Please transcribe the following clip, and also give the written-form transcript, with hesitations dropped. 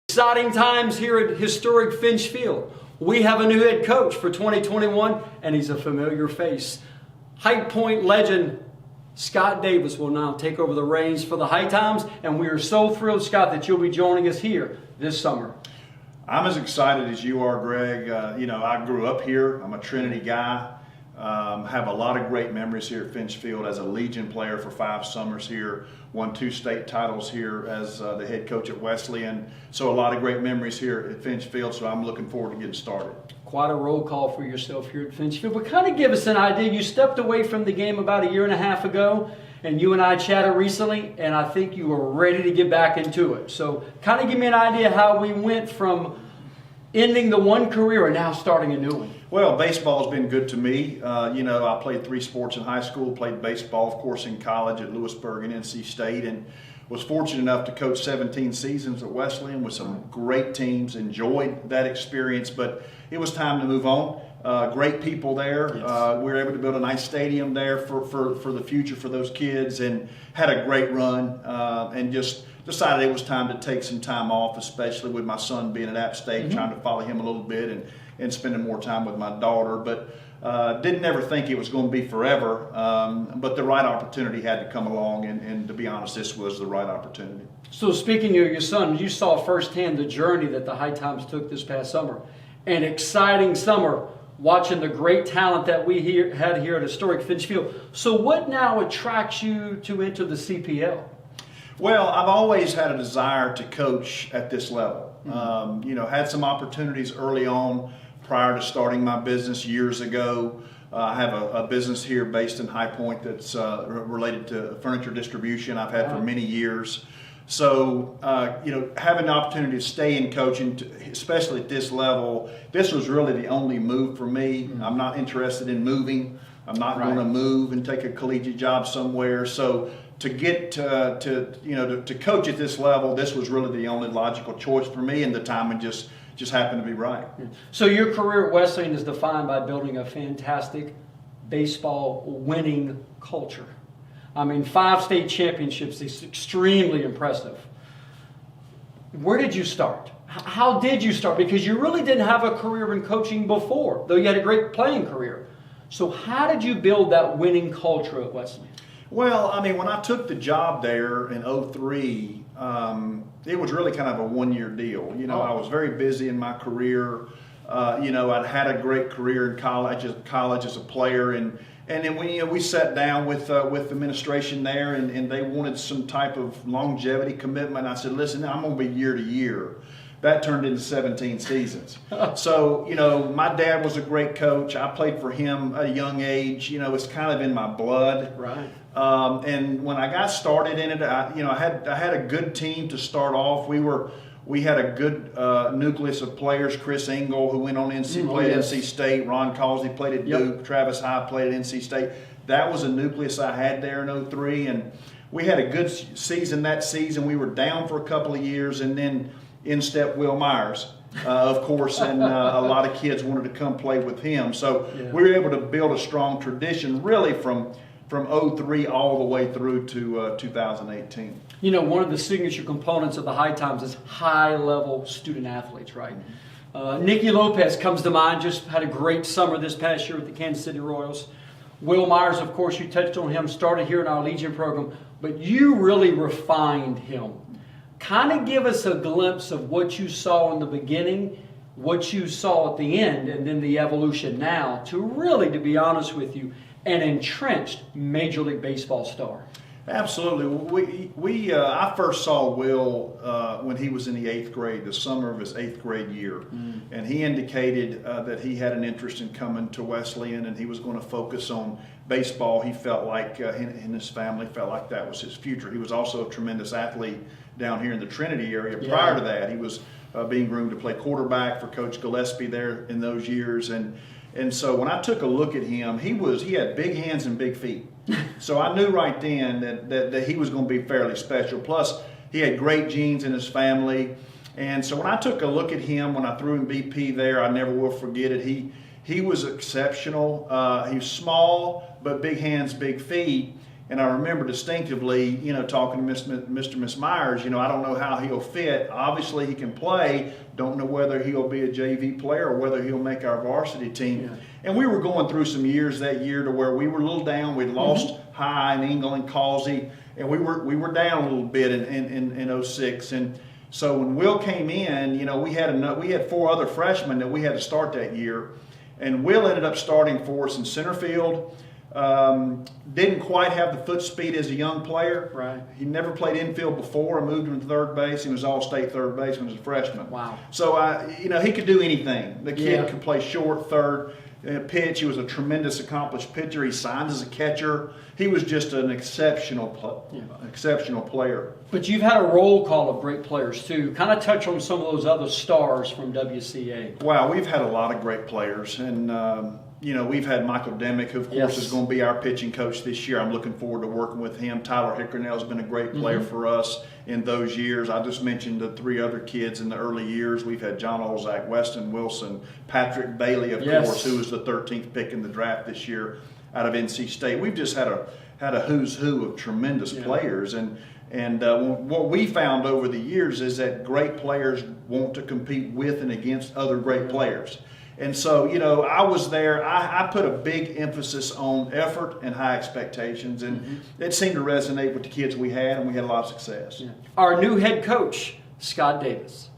Exciting times here at historic Finch Field. We have a new head coach for 2021, and he's a familiar face. High Point legend Scott Davis will now take over the reins for the HiToms, and we are so thrilled, Scott, that you'll be joining us here this summer. I'm as excited as you are, Greg. I grew up here. I'm a Trinity guy. Have a lot of great memories here at Finch Field as a Legion player for 5 summers here. Won 2 state titles here as the head coach at Wesleyan. So a lot of great memories here at Finch Field, so I'm looking forward to getting started. Quite a roll call for yourself here at Finch Field. But kind of give us an idea. You stepped away from the game about 1.5 years ago, and you and I chatted recently, and I think you were ready to get back into it. So kind of give me an idea how we went from ending the one career and now starting a new one. Well, baseball has been good to me. I played 3 sports in high school, played baseball, of course, in college at Lewisburg and NC State, and was fortunate enough to coach 17 seasons at Wesleyan with some great teams, enjoyed that experience, but it was time to move on. Great people there. Yes. We were able to build a nice stadium there for the future for those kids, and had a great run, and just decided it was time to take some time off, especially with my son being at App State, trying to follow him a little bit and spending more time with my daughter. But didn't ever think it was going to be forever, but the right opportunity had to come along, and to be honest, this was the right opportunity. So speaking of your son, you saw firsthand the journey that the HiToms took this past summer. An exciting summer watching the great talent that we had here at historic Finch Field. So what now attracts you to enter the CPL? Well, I've always had a desire to coach at this level. Had some opportunities early on prior to starting my business years ago. I have a business here based in High Point that's related to furniture distribution I've had for many years. So, having the opportunity to stay in coaching, especially at this level, this was really the only move for me. I'm not interested in moving. I'm not going to move and take a collegiate job somewhere. So to get to coach at this level, this was really the only logical choice for me, and the timing just happened to be right. So your career at Wesleyan is defined by building a fantastic baseball winning culture. I mean, 5 state championships is extremely impressive. Where did you start? How did you start? Because you really didn't have a career in coaching before, though you had a great playing career. So how did you build that winning culture at Wesleyan? Well, I mean, when I took the job there in 2003, it was really kind of a 1-year deal. I was very busy in my career. I'd had a great career in college as a player, and then we sat down with administration there, and they wanted some type of longevity commitment. I said, listen, I'm going to be year to year. That turned into 17 seasons. So, my dad was a great coach. I played for him at a young age. It's kind of in my blood. Right. And when I got started in it, I had a good team to start off. We had a good nucleus of players. Chris Engel, who went on played at NC State. Ron Causey played at Duke. Travis High played at NC State. That was a nucleus I had there in 2003. And we had a good season that season. We were down for a couple of years, and then in stepped Will Myers, of course, and a lot of kids wanted to come play with him. So we were able to build a strong tradition really from 2003 all the way through to 2018. One of the signature components of the HiToms is high-level student athletes, right? Nicky Lopez comes to mind, just had a great summer this past year with the Kansas City Royals. Will Myers, of course, you touched on him, started here in our Legion program, but you really refined him. Kind of give us a glimpse of what you saw in the beginning, what you saw at the end, and then the evolution now to really, to be honest with you, an entrenched Major League Baseball star. Absolutely. I first saw Will when he was in the 8th grade, the summer of his 8th grade year. And he indicated that he had an interest in coming to Wesleyan, and he was going to focus on baseball. He felt like, and his family felt like that was his future. He was also a tremendous athlete down here in the Trinity area. Prior to that, he was being groomed to play quarterback for Coach Gillespie there in those years. And so when I took a look at him, he had big hands and big feet. So I knew right then that he was going to be fairly special. Plus, he had great genes in his family. And so when I took a look at him, when I threw him BP there, I never will forget it. He He was exceptional. He was small, but big hands, big feet. And I remember distinctively, talking to Mr. Miss Myers, I don't know how he'll fit. Obviously, he can play. Don't know whether he'll be a JV player or whether he'll make our varsity team. Yeah. And we were going through some years that year to where we were a little down. We'd lost High and Engel and Causey, and we were down a little bit in 06. And so when Will came in, we had 4 other freshmen that we had to start that year. And Will ended up starting for us in center field. Didn't quite have the foot speed as a young player. Right. He never played infield before. I moved him to third base. He was all-state third baseman as a freshman. Wow. So, he could do anything. The kid Yeah. could play short, third, pitch. He was a tremendous accomplished pitcher. He signed as a catcher. He was just an exceptional player. But you've had a roll call of great players too. Kind of touch on some of those other stars from WCA. Wow, we've had a lot of great players, and we've had Michael Demick, who of course is going to be our pitching coach this year. I'm looking forward to working with him. Tyler Hickernell has been a great player for us in those years. I just mentioned the 3 other kids in the early years. We've had John Olzak, Weston Wilson, Patrick Bailey, of course, who was the 13th pick in the draft this year out of NC State. We've just had a who's who of tremendous players, and what we found over the years is that great players want to compete with and against other great players. And so, I was there. I put a big emphasis on effort and high expectations, and it seemed to resonate with the kids we had, and we had a lot of success. Our new head coach, Scott Davis.